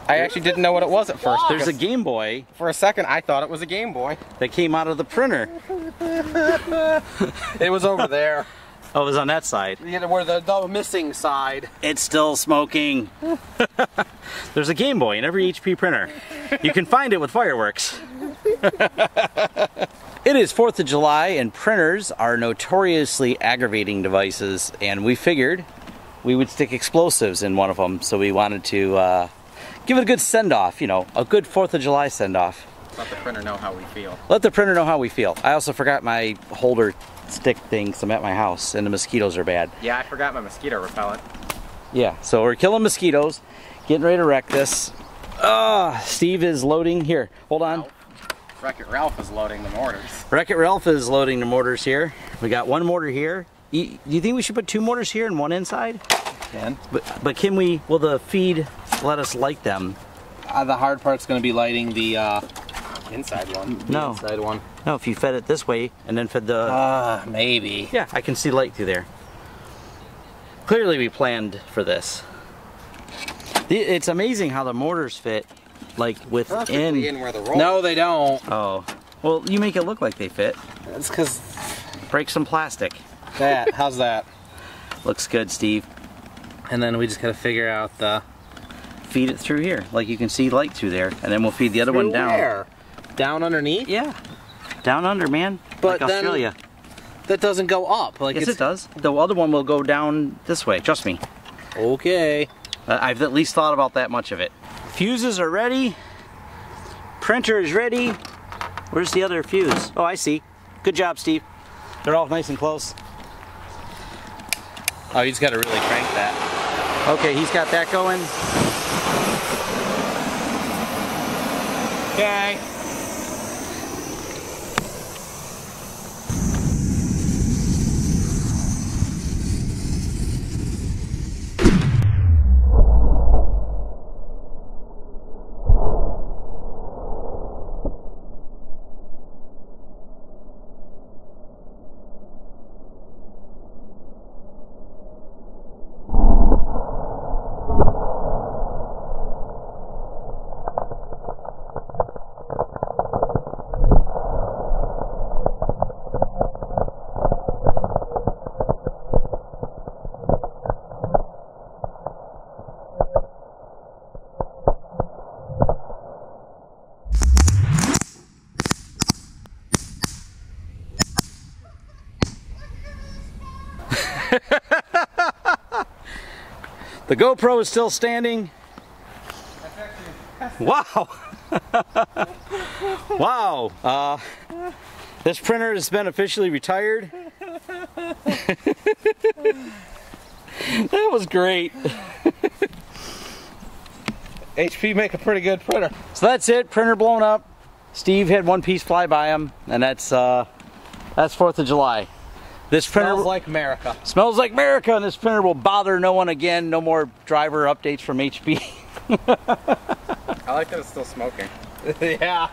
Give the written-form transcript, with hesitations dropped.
I actually didn't know what it was at first. There's a Game Boy. For a second, I thought it was a Game Boy. That came out of the printer. It was over there. Oh, it was on that side. Yeah, where the missing side. It's still smoking. There's a Game Boy in every HP printer. You can find it with fireworks. It is 4th of July and printers are notoriously aggravating devices, and we figured we would stick explosives in one of them, so we wanted to give it a good send-off, you know, a good 4th of July send-off. Let the printer know how we feel. Let the printer know how we feel. I also forgot my holder stick things. I'm at my house and the mosquitoes are bad. Yeah, I forgot my mosquito repellent. Yeah, so we're killing mosquitoes, getting ready to wreck this. Steve is loading. Here, hold on. Wreck-It Ralph is loading the mortars. Wreck-It Ralph is loading the mortars here. We got one mortar here. Do you think we should put 2 mortars here and 1 inside? Can. But can we, will the feed let us light them? The hard part's going to be lighting the inside one. No. The inside one. No, if you fed it this way and then fed the... maybe. Yeah, I can see light through there. Clearly we planned for this. It's amazing how the mortars fit, like within... In where the roll. No, they don't. Oh. Well, you make it look like they fit. That's because... Break some plastic. How's that? Looks good, Steve. And then we just gotta figure out the... Feed it through here, like you can see light through there, and then we'll feed the other one down. Where? Down underneath? Yeah. Down under, man. But like Australia. That doesn't go up. Like yes, it does. The other one will go down this way, trust me. Okay. I've at least thought about that much of it. Fuses are ready. Printer is ready. Where's the other fuse? Oh, I see. Good job, Steve. They're all nice and close. Oh, you just got to really crank that. Okay, he's got that going. Okay. The GoPro is still standing. Wow. Wow. This printer has been officially retired. That was great. HP make a pretty good printer. So that's it, printer blown up. Steve had one piece fly by him, and that's 4th of July. This printer smells like America. Smells like America, and this printer will bother no one again. No more driver updates from HP. I like that it's still smoking. Yeah.